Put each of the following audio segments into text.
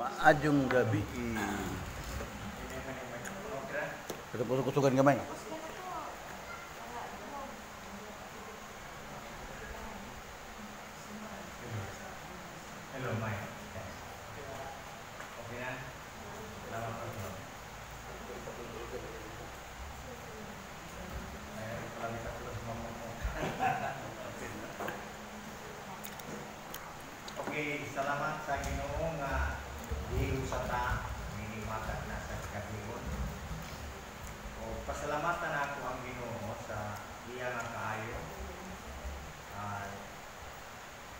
Maadjong gabi. Kada kusog-kusugan gamay. Hello, Mike. Okay na? Salamat po. Ayun, marami ka tulos mo. Okay, salamat sa Ginoo nga dihilo sa ta, minimatag na sa kagihon. O pasalamatan ako ang Ginoo sa iya nga kaayo.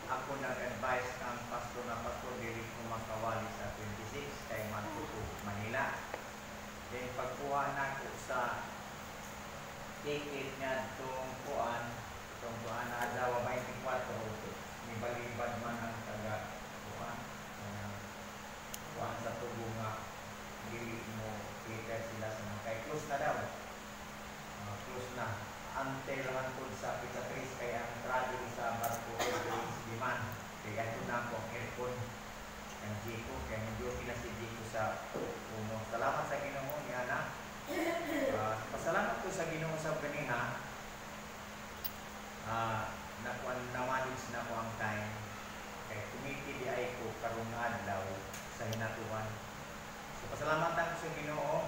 Ako nag-advise ang pastor na pastor dili ko makawali sa 26 kay Mantuto, Manila. Then pagkuha na ko sa ticket nga itong kuan na adlaw 24, nibalibad man ang taga kuan sa tubo nga dili mo kita sila sa mga kay close na daw. Close na. Until hangtod sa Pizza-Tris kaya ang tragedy sa barko is demand. Kaya ito na po ang aircon ng Jiko. Kaya medyo sila si Jiko sa puno. Salamat sa Ginoo ni Ana. Pasalamat ko sa Ginoo sa Beniha. Namanage na ko ang time. Kaya kumiti di ay ko karong adlaw sa hinatuan. So pasalamatan ko sa Ginoo.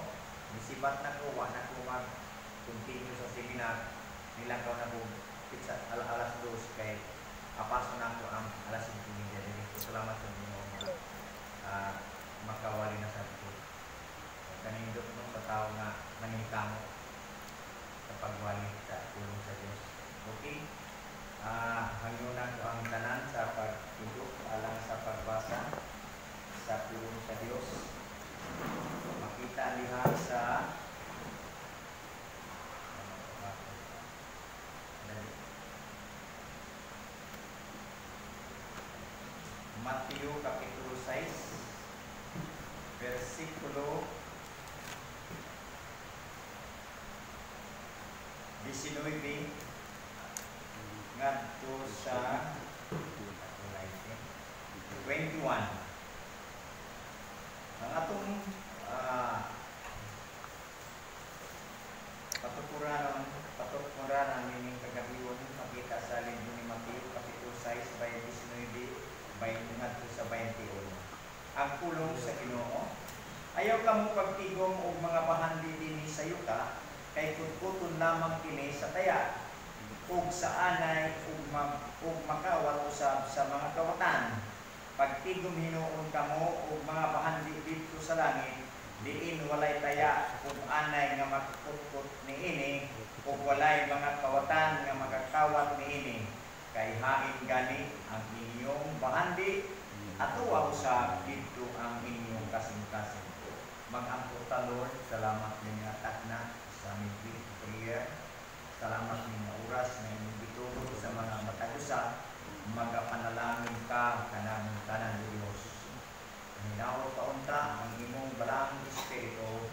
Nisibat na ko, na ko mag-continue sa seminar. Nilanggaw na po pizza alas 2 kay apaso na ko ang alas 5 din. Salamat sa inyo makawali na sa ito. Kanindot mo sa tao nga maningkamo sa pagwali sa tulong sa Diyos. Okay? Hangyonan ko ang tanan sa pagtulog alang sa pagbasa sa tulong sa Diyos. Makita liha sa Mateo Kapitulo 6 versikulo 19 ngadto sa 21. Ang atong patukuran meaning kagabion makita sa libro ni Mateo Kapitulo 6 by 19 ngadto sa 21. Ang pulong sa Ginoo, ayaw ka mo pagtigom og mga bahandi dinhi sa yuta kay kutkuton lamang kini sa taya ug sa anay ug makawat usab sa mga kawatan. Pagtigom hinuon kamo og mga bahandi didto sa langit diin walay taya ug anay nga makutkot niini ug walay mga kawatan nga magakawat niini. Kay hain gani ang inyong bahandi at tuwa sa dito ang inyong kasing-kasing. Mag-ampot ta Lord, salamat ninyo atakna sa aming prayer. Salamat ninyo oras na inyong bitulog sa mga matagusa. Magapanalangin ka kanang tanan ni Diyos. Hinaot paunta ang imong balang espiritu.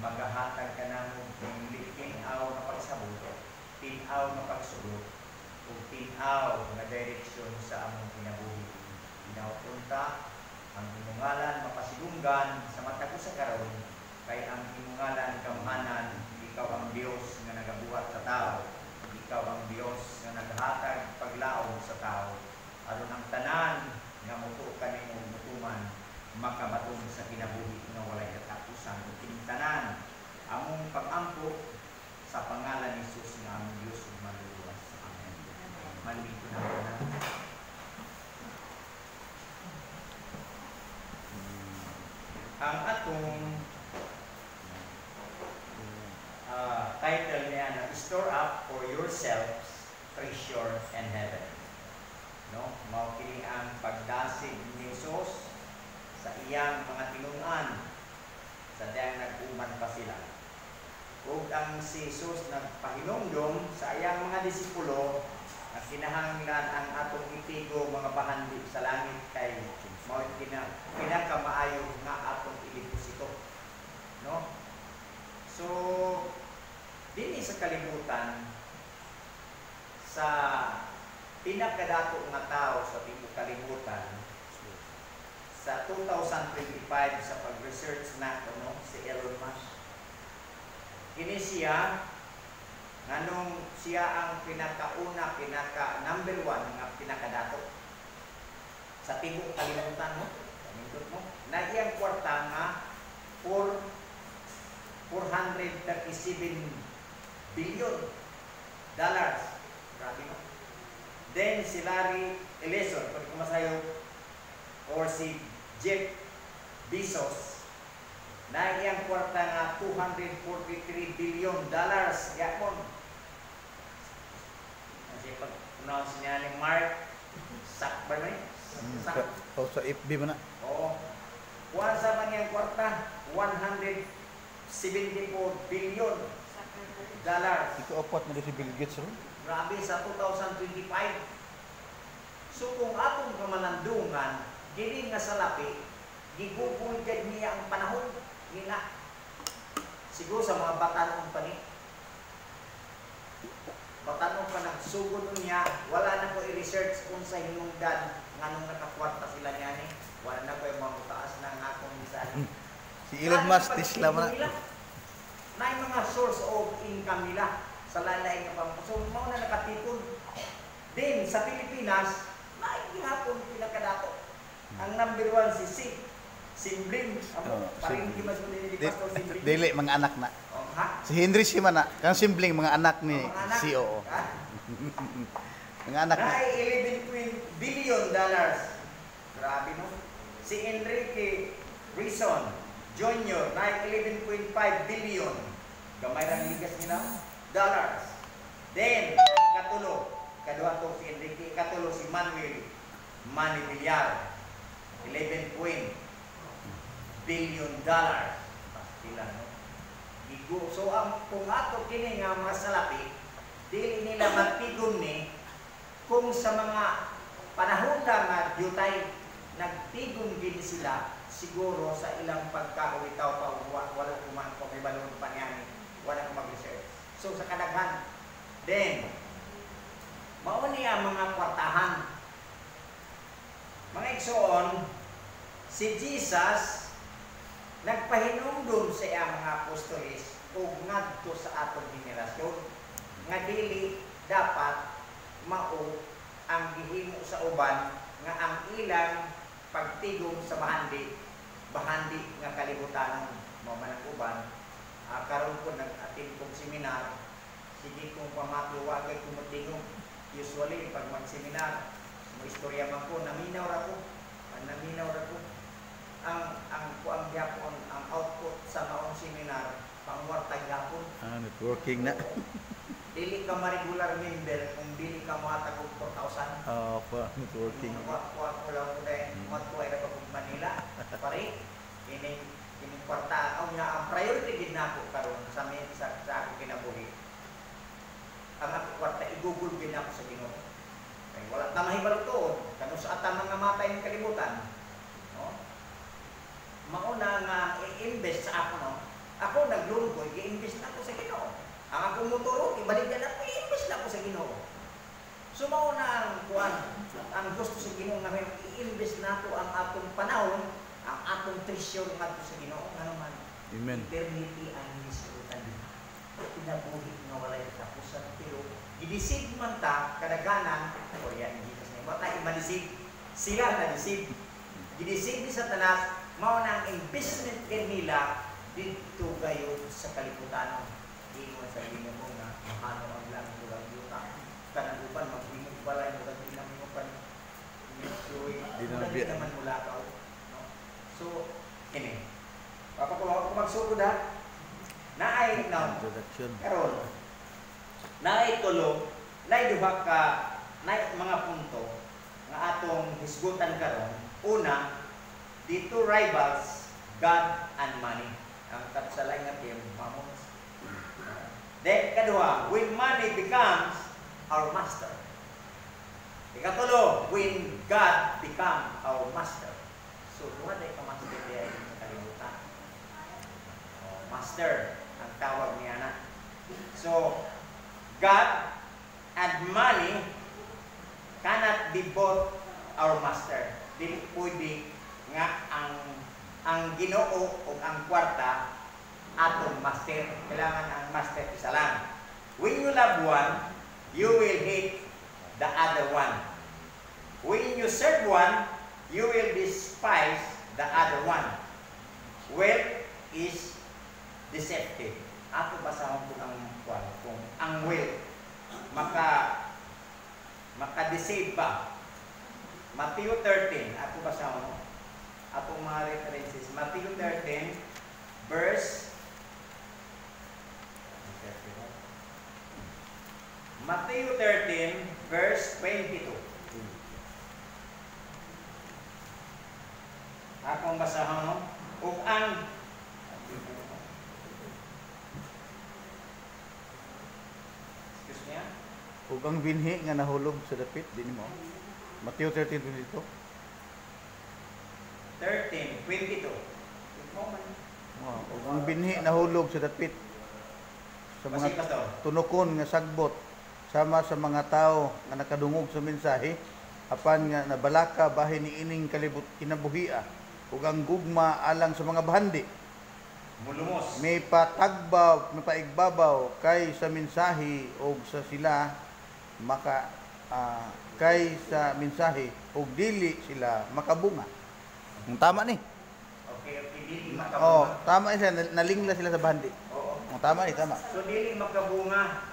Magahatag ka na mo ng tinaw na pagsabot, tinaw na pagsulot, ug tinaw na direksyon sa among kinabuhi. Pinaupunta ang imungalan mapasidunggan sa mata ko sa karon kay ang imungalan kamhanan. Ikaw ang Dios nga nagabuhat sa tao, ikaw ang Dios nga naghatag paglaom sa tao. Aron ang tanan nga muto kanimo mutuman makabaton sa kinabuhi nga walay katapusan. Ug kining tanan among pag-ampo sa pangalan ni Jesus nga among Dios ug manluluwas. Amen. Malito na tanan. Ang atong title niya na Store Up for Yourselves Treasure in Heaven. No? Mao kini ang pagdasig ni Jesus sa iyang mga tinun-an sa dayang nag-uman pa sila. Ug ang si Jesus nagpahinumdom sa iyang mga disipulo na kinahanglan ang atong itigo mga bahandi sa langit kay mao pinakamaayo nga atong iliposito. No? So dinhi sa kalibutan sa pinakadato nga tao sa tibuok kalibutan sa 2025 sa pag-research na no, si Elon Musk. Kini siya nganong siya ang pinakauna, pinaka number 1 nga pinakadato sa tibuok kalibutan mo. Pamindot mo. Na iyang kwarta nga 437 billion dollars. Grabe no. Then si Larry Ellison, pag kumasayo, or si Jeff Bezos, na iyang kwarta nga 243 billion dollars. Yapon. Kasi pag pronounce niya ni Mark Zuckerberg, O sa FB mo na. oo. Kuha sa man iyang kwarta, 174 billion dollars. Ito apat na si Bill Gates ron. Grabe sa 2025. So kung atong kamalandungan, dili nga sa lapi, gigugol gad niya ang panahon nila. Siguro sa mga batanon pa ni. Batanon pa nagsugod niya, wala na ko i-research kung sa hinungdan nganong nakakwarta sila niya ni. Wala na ko yung mga mutaas ng akong misahe. Si Elon Musk, Tesla mo na. Na yung mga source of income nila sa lalay nga pang. So, mga na nakatipon. Then, sa Pilipinas, naikihapon pinakadato. Ang number 1 si Sig. Simbling. Parang hindi mas ni Pastor Simbling. Dili, mga anak na. Oh, ha? Si Henry Shima na. Kang Simbling, mga anak ni Mga anak. COO. Ha? Mga anak na. Na 11 billion dollars. Grabe no? Si Enrique Rison Jr. na 11.5 billion. Gamay lang ligas nila. Dollars. Then, katulo. Kadua to si Enrique. Katulo si Manuel Manny Villar. 11 billion dollars. Pastila, no? Igo. So, ang kung ato kini nga mga salapi, dili nila magtigom ni kung sa mga panahon lang nga yutay nagtigom din sila siguro sa ilang pagkaulitaw pa wala kuman ko may balon pa niyan wala ko mag-research. So sa kadaghan then mao niya mga kwartahan mga igsoon si Jesus nagpahinumdum sa iyang mga apostoles ug ngadto sa atong henerasyon nga dili dapat mao ang gihimo sa uban nga ang ilang pagtigom sa bahandi nga kalibutan mo man ang uban. Karon ko nag-attend kong seminar, sige kong pamatuwagay kung matigom. Usually pag mag-seminar mo istorya man ko naminaw ra ko ang gyapon ang output sa maong seminar pangwartag gyapon. Networking na. Dili ka ma-regular member kung dili ka mohatag og 4,000. Networking. Ko lang ko dahil matuwa na pag Manila. Pare, ini kwarta ang nga ang priority gid nako karon sa ako kinabuhi. Ang ako kwarta igugol gid nako sa Ginoo. Kay wala ta mahibalo tuod kanu sa atang mga matay ng kalibutan. No? Mauna nga i-invest sa ako no. Ako naglungkoy, i-invest na ako sa Ginoo. Ang akong motoro, ibalik na ako, i-invest na ako sa Ginoo. So mauna ang kuwan, ang gusto sa Ginoo nga i-invest na ako ang atong panahon, ang atong treasure nga sa Ginoo, ano man. Amen. Eternity ang hinisurutan din. Pinabuhi nga walay katapusan, pero i-deceive man ta, kadaganan, o yan, hindi kasi nga, bata i-deceive, sila na-deceive. I-deceive ni Satanas, mauna ang investment nila dito gayon sa kalibutan. Ingon sa inyo mo nga, ano ang lang bulang yuta. Kanagupan, mag-imog balay mo, kag-inam mo pa. Hindi naman mula ka. No? So, ini. Papakuha ko magsugod ha. Naay, Introduction. karon naay tulo, naay duha ka, naay mga punto nga atong hisgutan karon. Una, dito rivals, God and money. Ang kapsalay nga term, mamons. Then, kadua, when money becomes our master. Ikatulo, when God become our master. So, duha na ka master diya sa kalibutan. Master, ang tawag niya na. So, God and money cannot be both our master. Dili pwede nga ang Ginoo o ang kwarta atong master. Kailangan ang master isa lang. When you love one, you will hate the other one. When you serve one, you will despise the other one. Wealth is deceptive. Ako basahon ko ang kwan, kung ang wealth maka-deceive ba? Matthew 13, ako basahon mo. Atong mga references. Matthew 13, verse Matthew 13, verse 22. Akong basahon mo. Ug ang excuse me. Ug ang binhi nga nahulog sa dapit dinhi mo. Mateo 13:22. 13:22. Ug ang binhi nahulog sa dapit sa mga Basi pa to. tunokon nga sagbot sama sa mga tao nga nakadungog sa mensahe apan nga nabalaka bahin ni ining kalibot kinabuhia ug ang gugma alang sa mga bahandi Mulumos. may patagbaw may paigbabaw kay sa mensahe ug sa sila maka kay sa mensahe ug dili sila makabunga. Ang tama ni. Okay, dili Oh, makabunga. tama siya nalingla sila sa bahandi. Oo. Ang tama ni, tama. So dili makabunga.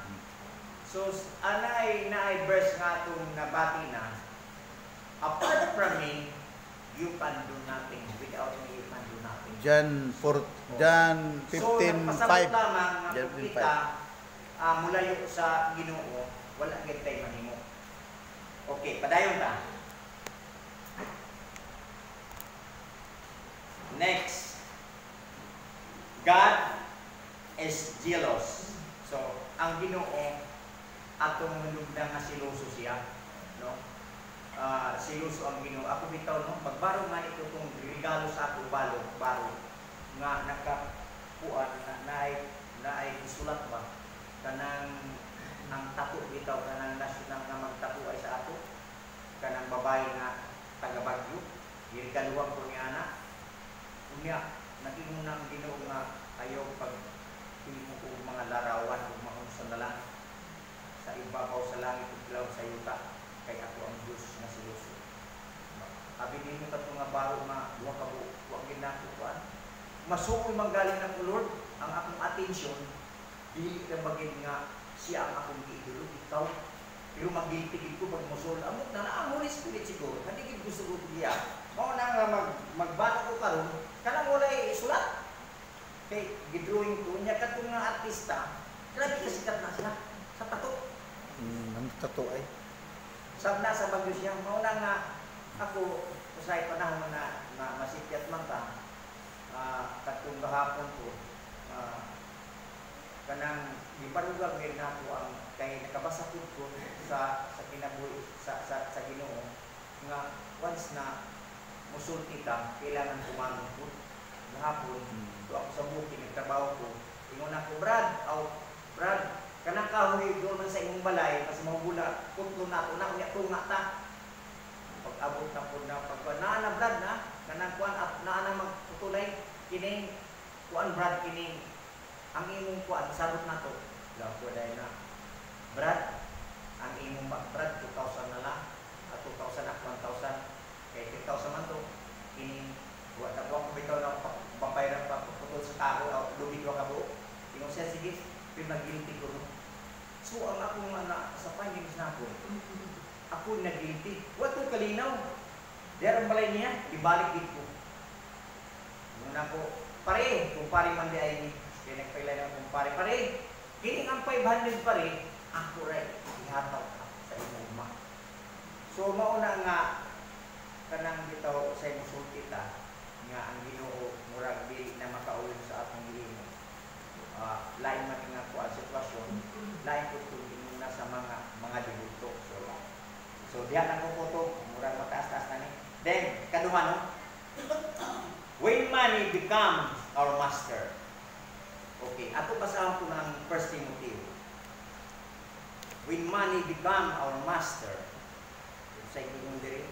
So naay verse nga atong nabati na. Apart from me, you can do nothing. Without me, you can do nothing. John 15:5. So nagpasabot lamang nga John kung 15:5. kita mulayo sa Ginoo, wala gyud tay mahimo. Okay, padayon ta. Next. God is jealous. So, ang Ginoo atong manugdang nga siloso siya, no? Siloso ang Ginoo. Ako bitaw no, pagbaro man ito tong regalo sa ako baro nga nakakuan na ay isulat ba kanang nang tato bitaw kanang nasyonal nga magtato ay sa ato kanang babae nga taga Bagyo giregaluhan ko ni ana unya naging nang Ginoo nga ayaw pag pili mo ko mga larawan o maunsa na lang sa ibabaw sa langit ug ilaw sa yuta kay ako ang Dios nga siloso. Abi nimo kadto nga baro nga duha ka buok ginako kuan masuoy manggaling ng Lord ang akong atensyon dili ka bagay nga siya ang akong giidolo ikaw pero magiltigid ko pag musul amot na ang Holy Spirit siguro hindi gid gusto ko diya mao na nga magbato ko karon kanang walay sulat kay gidrawing ko nya kadtong nga artista grabe ka sikat na siya sa tato Ang tato ay. sab na sa Bagyo siya mao na nga ako usay panahon na masikyat man ta kadtong gahapon ko kanang giparugag gid nako ang kay nakabasa pud ko sa kinabuhi sa Ginoo nga once na musulti ka kailangan kumangon ko gahapon to ako sa bukid nagtrabaho ko ingon ako Brad kanang kahoy doon man sa imong balay kasi mahugula putlo na ako na unya tunga ta pag-abot na pud na pag na Brad na kanang kuan na magputulay kining kuan Brad kining ang imong kuan sabot na to lapo dai na Brad ang imong Brad 2,000 na lang at 2,000 at 1,000 kay 3,000 man to kining wa ta ko bitaw na pabayran pa putol sa tao o lubid wa ka buo ingon siya sige pinagilti ko no so ang akong sa findings na ako nagilti wa to kalinaw der ang balay niya ibalik gid ko muna ko pare kung pare man di ay ni kaya nagpailay na kung pare kining ang 500 pare ako rin ihataw ka sa imong ma so mauna nga kanang bitaw sa imong sultita nga ang Ginoo murag dili na makaulo sa atong gihimo lain man nga ko ang sitwasyon lain ko kung na sa mga dibuto so diyan ang kukuto murag mataas-taas na ni then kaduha no when money becomes our master. Okay, ato basahan ko ng 1 Timothy. When money become our master. Sa ikong diri.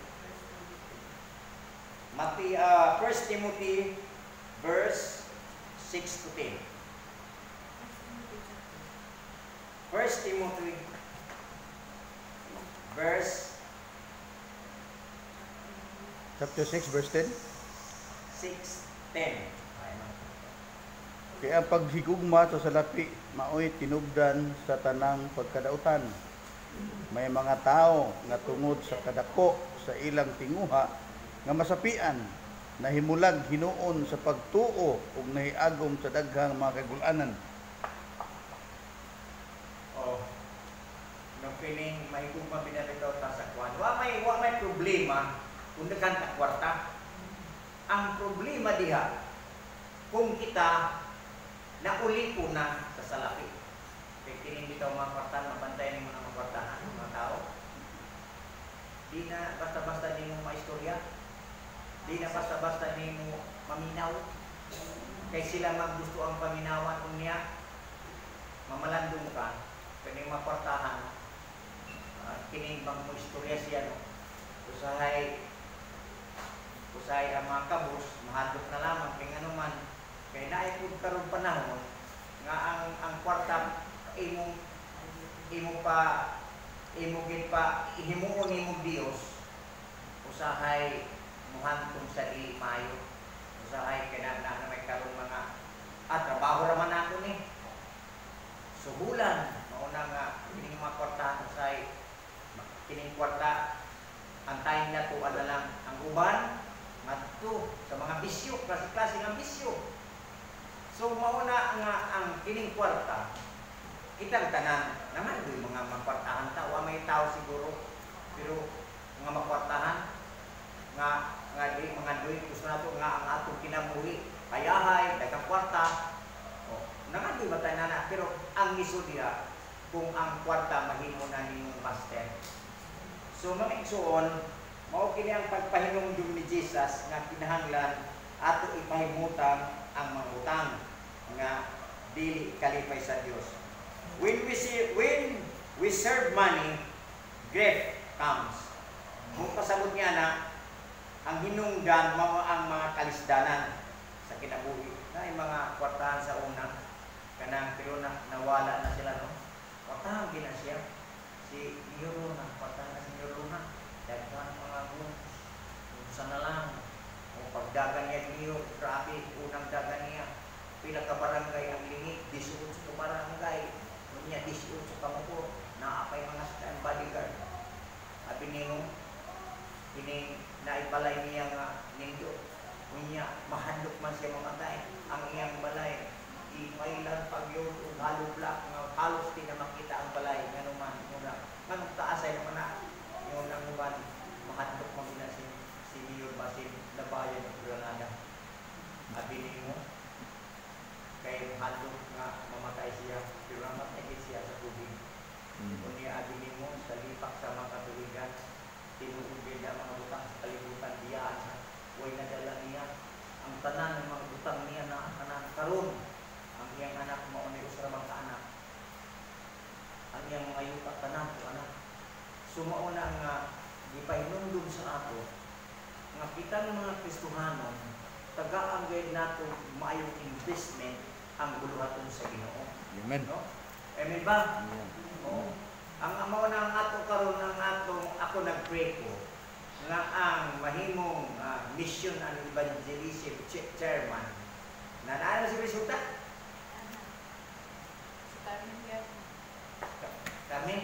1 Timothy verse 6 to 10. 1 Timothy verse Chapter 6, verse 10. 6:10. Kaya ang paghigugma sa salapi, maoy tinubdan sa tanang pagkadautan. May mga tao nga tungod sa kadako sa ilang tinguha nga masapian, nahimulag hinuon sa pagtuo ug nahiagom sa daghang mga kagul-anan. Oh, nung pining mahigugma pinabitaw ta sa kwan. Wa may problema kung daghang ta kwarta. Ang problema diha kung kita nauli po na sa salapi. Kaya kinin bitaw mga kwartan, mabantayan mo na mga kwartahan ng mga tao. Di na basta-basta di mo maistorya. Di na basta-basta di mo maminaw. Kaya sila maggusto ang paminawan kung niya. Mamalandong ka. Kaya mga kwartahan. Kining bang mo istorya siya. No? Usahay ang mga kabus, mahadlok na lamang. Kaya nga naman, kaya naipod karong panahon nga ang kwarta ihimuon imong Dios usahay muhantong sa mayo usahay kaya na may karong mga trabaho raman ako ni suhulan mauna nga kining mga kwarta usahay kining kwarta antayin na to na lang ang uban madto sa mga bisyo klase ng bisyo. So mauna nga ang kining kwarta kitang tanan naman yung mga makwartahan ta wa may tao siguro pero mga makwartahan nga di mga duit gusto nato nga ang atong kinabuhi kayahay daghang kwarta naman di batay na pero ang miso diha kung ang kwarta mahimo na nimong master. So mamigsuon mao kini ang pagpahinumdum ni Jesus nga kinahanglan ato ipahimutan ang mga utang nga dili kalipay sa Dios. When we serve money, grief comes. Kung pasabot niya na ang hinungdan mao ang mga kalisdanan sa kinabuhi. Na yung mga kwartahan sa una kanang pero nawala na sila no. Kwartahan gina siya. Si Yorona, kwartahan na si Yorona. Daghan mga bunus. Sana lang. O pagdagan niya niyo, grabe, unang dagan niya. Pila ka barangay ang lingit, 18 ka barangay. Kunya 18 ka mo naapay mga stand bodyguard. Abi nimo ini naipalay niya nga nindo. Kunya mahadlok man siya mamatay. Ang iyang balay ipailan pagyon ug halubla nga halos di na makita ang balay ngano man muna. Nganong taasay naman na yon ang uban mahadlok man sila si Mayor Basin Labayan ng Granada. Abi nimo kay hadlok nga mamatay siya pero namatay siya sa tubig. Kunya abi nimo sa lipak sa mga katuligan tinuod niya mga butang sa kalibutan diyan way nadala niya ang tanan ng mga butang niya na tanan karon ang iyang anak mao ni usa ra ka anak ang iyang mga yuta tanan ko anak sumao na nga gipahinumdum sa ato nga kita ng mga Kristohanon tagaan gayud nato maayong investment ang buluhaton sa Ginoo. Amen. No? Amen ba? Oo. Ang amo na ang ato karon ang atong ako nag-pray ko nga ang mahimong mission and evangelism chairman na naano si resulta? Kami?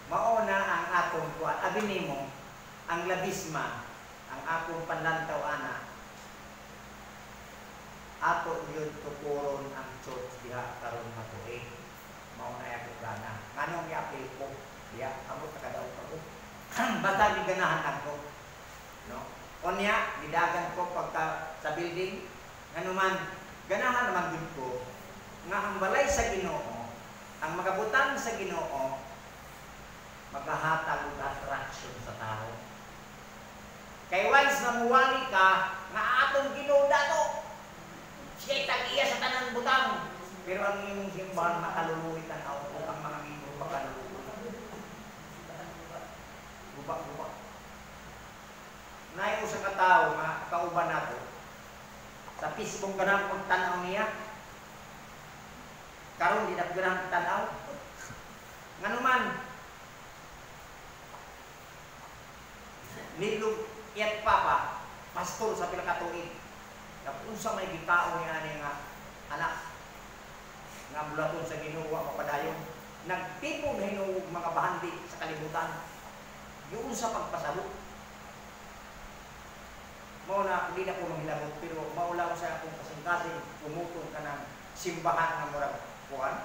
Mauna ang atong kuan abi nimo ang labisma ang akong panlantaw ana ato yun tukuron ang church diha karon matuig mao na ako gana nganong i-appeal ko diha abot na kadaog ako basta di ganahan ako no unya gidagan ko pagka sa building nganuman ganahan naman gud ko nga ang balay sa Ginoo ang magabutan sa Ginoo maghahatag og attraction sa tao kay once na muwali ka nga atong Ginoo dato siya tag-iya sa tanang butang. Pero ang imong simbahan makaluluwi tanaw kung ang mga membro makaluluwi. tao nga kauban nato sa Facebook ganang pagtanaw niya karon di na ganang tanaw nganuman nilog iyat papa pastor sa pila ka tuig na unsa may gitao niya ani nga anak nga bulaton sa Ginoo wa mapadayon nagtipon na hinuog mga bahandi sa kalibutan yung sa pagpasabot mao na hindi na ko manghilabot pero maula ko sa akong kasing-kasing pumutong ka ng simbahan nga murag kuan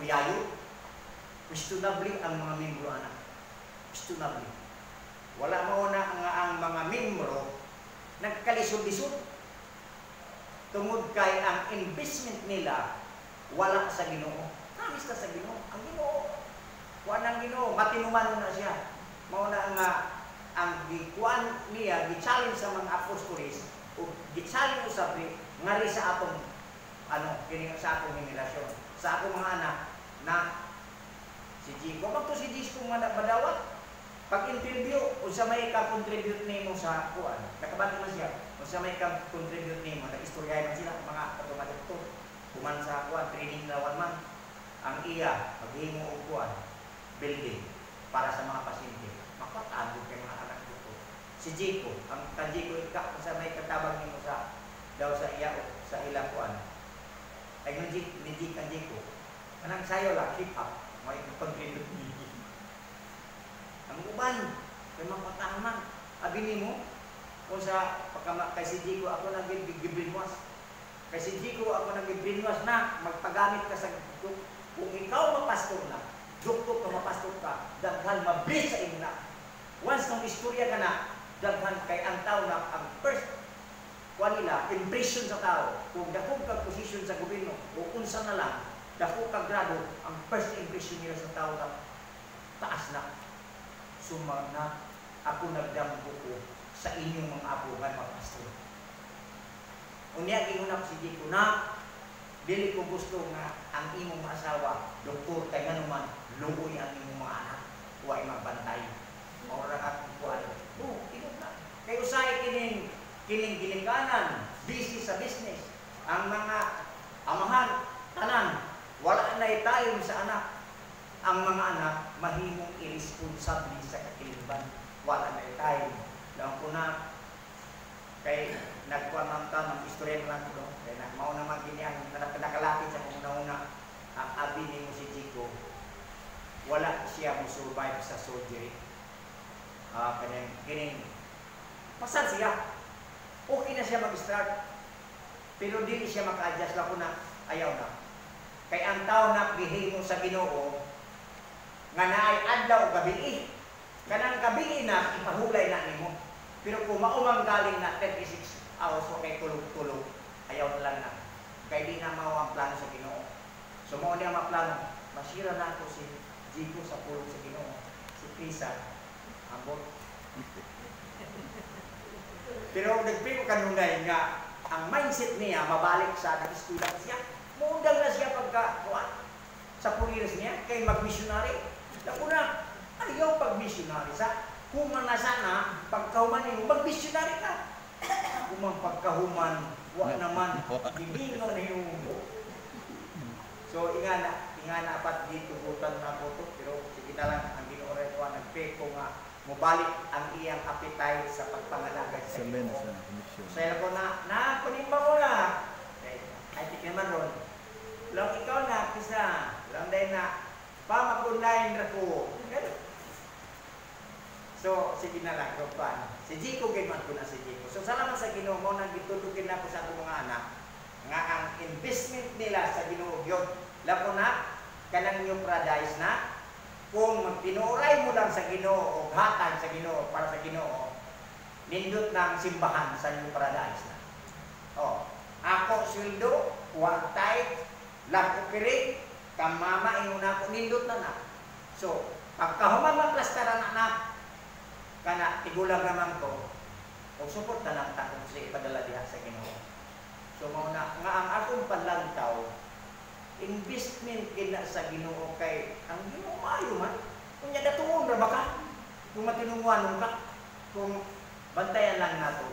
uyayo questionable ang mga membro anak questionable wala mao na ang mga membro nagkalisod-lisod tungod kay ang investment nila wala sa Ginoo kamis ta sa Ginoo ang Ginoo kuan ang Ginoo matinuman na siya mao na nga ang gikuan niya gi-challenge sa mga apostoles o gi-challenge usab ngari sa atong kini sa atong henerasyon sa akong mga anak na si Jico magto si Jico nga badawat pag interview unsa may ka-contribute nimo sa kuan nakabati man siya unsa may ka-contribute nimo nag-istoryahan man sila mga doktor kuman sa kuan training lawan man ang iya maghimo og kuan building para sa mga pasyente makatagod kay mga anak ko si Jico ang Jico ika sa may katabang nimo sa daw sa iya sa ilang kuan ay ni Jico kanang sayo la keep up may contribute ni ang uban kay mapataman abi nimo kung sa pagkama kay si Jico ako nag-gibrinwas kay si Jico ako nag-gibrinwas na magpagamit ka sa kung ikaw mapastor na doktor ka mapastor ka daghan mablis sa imo na once nang istorya ka na daghan kay ang tao na ang first kuan nila impression sa tao kung dako ka posisyon sa gobyerno o unsa na lang dako ka grado ang first impression nila sa tao na taas na sumag na ako nagdamgo ko sa inyong mga apo nga mga pastor unya giuna ko si Jico na dili ko gusto nga ang imong asawa doktor kay nganuman luoy ang imong mga anak wa magbantay ora at kuan ingon na kay usay kining gilingganan busy sa business ang mga amahan tanan wala na itayon sa anak ang mga anak mahimong irresponsible sa kakilban wala na itayon lang ko na kay nagkuan man ta ng istorya lang ko kay mao naman kini ang nakalapit sa una ang abi nimo si Jico wala siya mo survive sa surgery kining pasal siya okay na siya mag-start pero dili siya maka-adjust lang ko na ayaw na kay ang tao na gihimo sa Ginoo nga naay adlaw gabi kanang gabi na ipahulay na nimo pero kung maumang galing na 36 hours okay tulog-tulog ayaw na lang na kay di na mao ang plano sa Ginoo so mao niya maplano masira na ako si Jico sa pulong sa Ginoo si Pisa ambot pero nagpiko kanunay nga ang mindset niya mabalik sa nag-eskwela siya muundang na siya pagka sa puliris niya kay mag-missionary dako na ayaw pag-missionary sa human na sana pagkahuman niyo mag-missionary ka kumang pagkahuman wa naman gimingon na yung so ingana apat dito butan na ko to pero sige na lang ang Ginoo ko nagpeko nga mobalik ang iyang appetite sa pagpangalaga sa Ginoo saya ko na kunimba mo na ay tikin man ron lang ikaw na kisa lang dahil na pamagunlain na ko so sige na lang pa si Jico gayman ko na si Jico so salamat sa Ginoo mo nang gitudukin na ko sa akong mga anak nga ang investment nila sa Ginoo gyud lako na kanang new paradise na kung magtinuray mo lang sa Ginoo o hatag sa Ginoo para sa Ginoo nindot ng simbahan sa new paradise na ako sweldo one tithe lako kiri kamama ingon ako nindot na so pagkahuman man plastaran na kana tigulang naman ko o support na lang takong si ipadala diha sa Ginoo so mao na nga ang akong panlantaw investment gina sa Ginoo kay ang Ginoo maayo man kunya datuon ra ba ka kung matinungwanon ka kung bantayan lang nato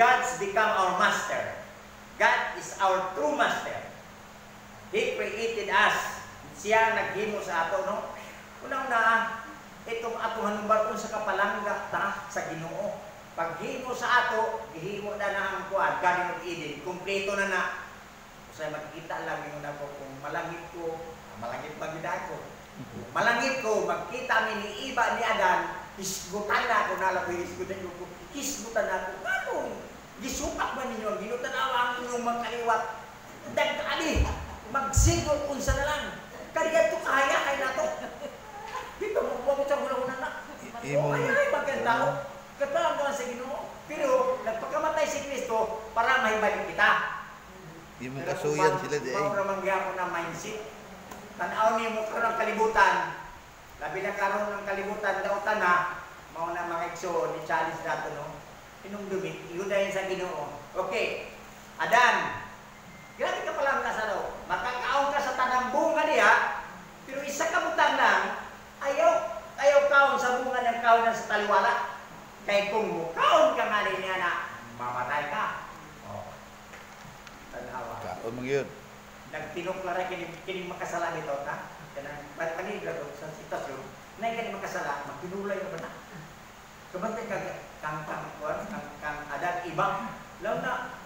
God's become our master. God is our true master. He created us. Siya naghimo sa ato, no? Una-una, itong atong hanubaton sa kapalangga ta sa Ginoo. Paghimo sa ato, gihimo na na ang kuan, Garden of Eden, kumpleto na na. Kasi makikita lang yung ako kung malangit ko, malangit magida ko. Malangit ko, magkita mi ni Iba ni Adan, hisgutan na ako, nala ko hisgutan ko, hisgutan na ako. Ganun, gisupak man ninyo, ginutanawa ang inyong magkaliwat. Dagkali, magsigol unsa na lang. Kaya ito kahayakay na to. Dito mo sa una-una na. O ay magkantao. Katalang ka sa Ginoo. Pero nagpakamatay si Kristo para mahibalik kita. Di mo kasuyan sila di ay. Mauramang gyapon na mindset. Tanaw niyo mo karon ng kalibutan. Labi na karon ng kalibutan daw tana. Mao na mga igsoon ni challenge dato no. Inong dumi, iudayin sa Ginoo. Okay. Adan. Grabe ka pala ang kasalaw. Makakaon ka sa tanang bunga niya. Pero isa ka butang lang. Ayaw kaon sa bunga ng kaon sa taliwala. Kay kung mukaon ka nga rin niya na mamatay ka. Oh. Tanawa. Kaon mo yun. Nagtinok na rin kining makasala nito, ta? Kanang panigra to sa sitwasyon, na kining makasala, magpinulay ka ba na? Kabantay kang adan ibang. Law na,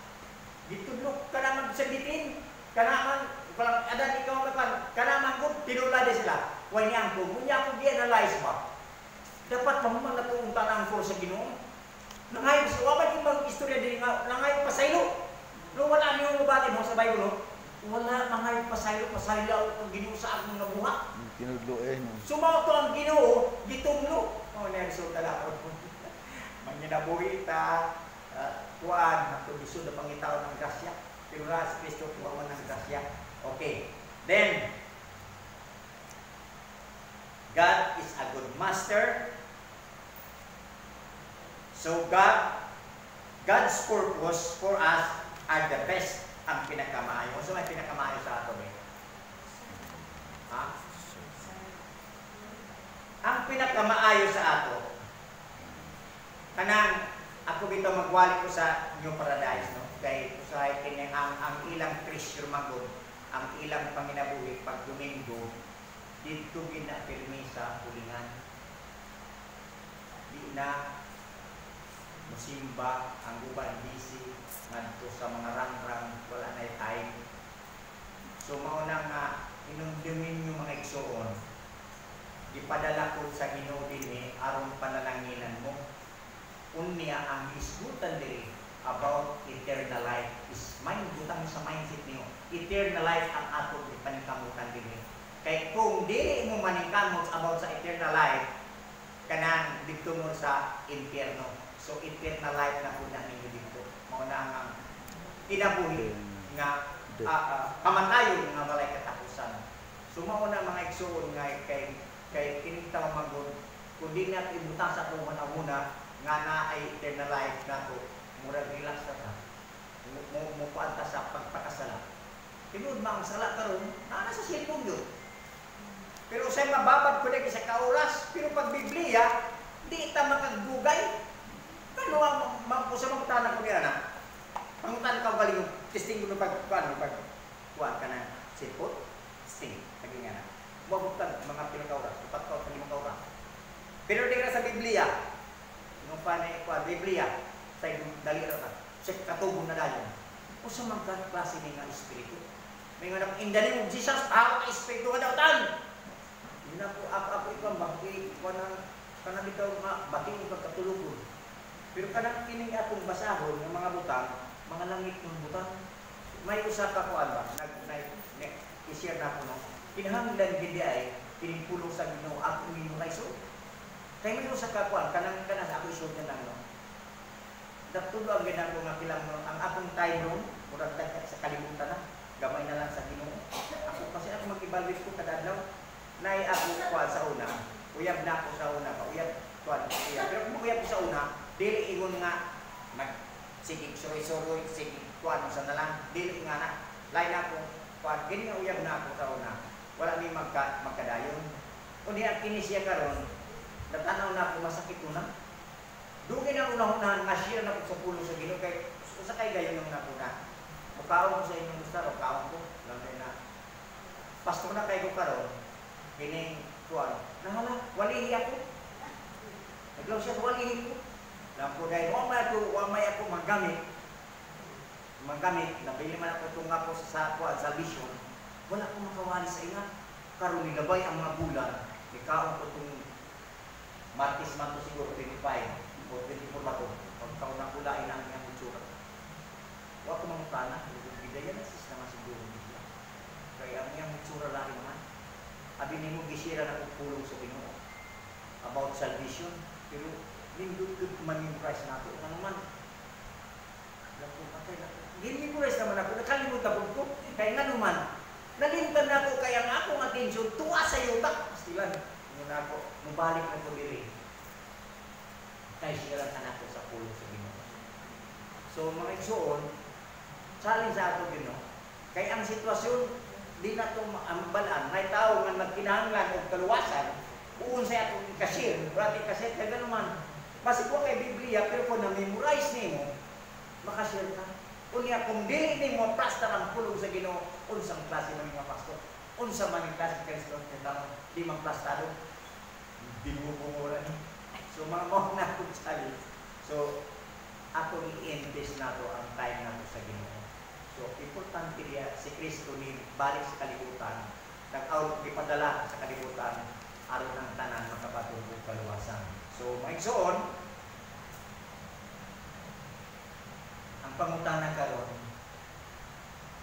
gitudlok ka naman sa bitin. Kanaman, walang adan ikaw kanaman ko, pinulay din sila. Huwag niya ko, munya ko gi-analyze ba? Dapat mahuman na itong tanang ko sa Ginoo. Nangayon, wala yung mag-istorya din nga, nangayon pasaylo. No, wala niyo mabati mo sa Bible, no? Wala nangayon pasaylo ang Ginoo sa akong nabuha. Kinudlo eh. Sumaw to ang Ginoo, gitumlo. Oh, na-resulta lang ako. Manginabuhi ta, kuan, ako bisod na pangitaw ng grasya. Pero na si Kristo, kuwan ng grasya. Okay. Then, God is a good master. So God's purpose for us are the best, ang pinakamaayo. So may pinakamaayo sa ato eh. Ha? Ang pinakamaayo sa ato. Kanang ako dito magwali ko sa New Paradise, no? Kay sa kini ang ilang treasure magod, ang ilang panginabuhi pag Domingo dito ginapirmi sa hulingan. Di na musimba ang uban busy ngadto sa mga rangrang wala na time. So mauna nga inumdumin yung mga igsoon. Ipadala ko sa Ginoo dinhi aron panalanginan mo. Unya ang isgutan diri about eternal life is mind butang sa mindset niyo. Eternal life ang atong ipaningkamutan dinhi. Kay kung dili mo maningkamot about sa eternal life, kanang dito mo sa impyerno. So eternal life na po na ninyo dito. Mauna ang kinabuhi nga kamatayon nga walay katapusan. So mauna mga igsoon nga kay kinita magod kun di natin ibutang sa atong una nga na ay eternal life na to, mura relax na ta. Mo paanta sa pagpakasala. Tinud mang sala karon, na sa cellphone yun. Pero sa mababad ko na sa kauras, pero pag Biblia, di ita makagdugay. Ano ang sa magtanan ko niya na? Pangutan ka galing yung testing ko ng pagkuhan ka na cellphone, testing, naging nga na. Mabutan mga pinakauras, 4 ka 5 kauras. Pero di ka sa Biblia, nung panay ko, Biblia, sa dalira ka, sa katubong na dayon. O sa mga klase ng espiritu. May nga in the name of Jesus, tawag ka espiritu ka daw tan. Yun ako ikaw, bakit kanang bitaw bakit ikaw katulugon. Pero kanang kining atong basahon ng mga butang, mga langit ng butang, may usa ka kuan ba? I-share na ko no. Kinahanglan gid ay pinipulong sa Ginoo ako nimo kay so. Kay may usa ka kuan kanang sa ako isod na lang no. Daptulo ang ginako nga kilang ang akong time room, murag sa kalibutan na. Gamay na lang sa Ginoo. Ako kasi ako mag-evaluate ko kada adlaw. Nay ako kuan sa una. Uyab na ako sa una pa. Uyab kuan. Pero kung uyab ko sa una, dili ingon nga sige soroy-soroy, sige kuan sa na lang. Dili nga na. Lain ako kuan gini nga uyab na ako sa una. Wala ni magkadayon. Kundi ang kini siya karon, natanaw na ako masakit una. Dugin ang unang-unahan, na-share na ko sa pulo sa Ginoo kay usa kay gayon yung nakuna. Mukaon ko sa inyong gusto, mukaon ko. Lamay na. Pastor na kay ko karon, kining kuan. Nahala, walihi ako. Naglaw siya, walihi ko. Lampo dahil, wamay ako magamit, nabili man ako itong ako sa kuan, salvation. Wala akong makawali sa ina. Karon nilabay ang mga bulan, ikaon ko itong Martis man to siguro 25 o 24 ba to. Pagkaon na kulain ang iyang utsura. Huwag ko mamutana, bidaya na sistema siguro nila. Kaya ang iyang utsura lang naman. Abi ni mo gisira na pulong sa Ginoo about salvation. Pero lindot-dot man yung price nato. Ano man? Gini-price naman ako. Nakalimutan ko. Kaya nga naman, nalimtan na ako kaya nga akong atensyon, tuwa sa yuta. Stilan. Muna ako, mabalik na ko diri. Kaya sigaran anak ko sa pulong sa Ginoo. So, mga igsoon, challenge sa ato Ginoo. Kaya ang sitwasyon, di na itong ambalan. May tao nga nagkinahanglan o kaluwasan, uun sa atong kasir, brati kasir, kaya naman, basi ko kay Biblia, pero kung na-memorize nimo, makasir ka. Unya, kung dili nimo plaster ang pulong sa Ginoo, unsang klase ng mga pastor, unsa man yung klase Kristo, di mang plastado, di mo pumura ni. So, mga mga na akong challenge. So, atong i-invest na to ang time na to sa Ginoo. So, importante niya, si Kristo ni balik sa kalibutan, nag-out, ipadala sa kalibutan, aron ng tanan makabatong o kaluwasan. So, maigsoon, ang pangutana karon,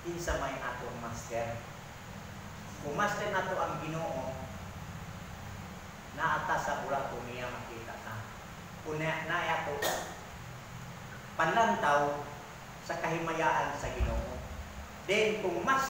kinsa may atong master. Kung master nato ang Ginoo, naata sa burato niya makita ta. Kung naaya to, panlantaw sa kahimayaan sa Ginoo. Then, kung master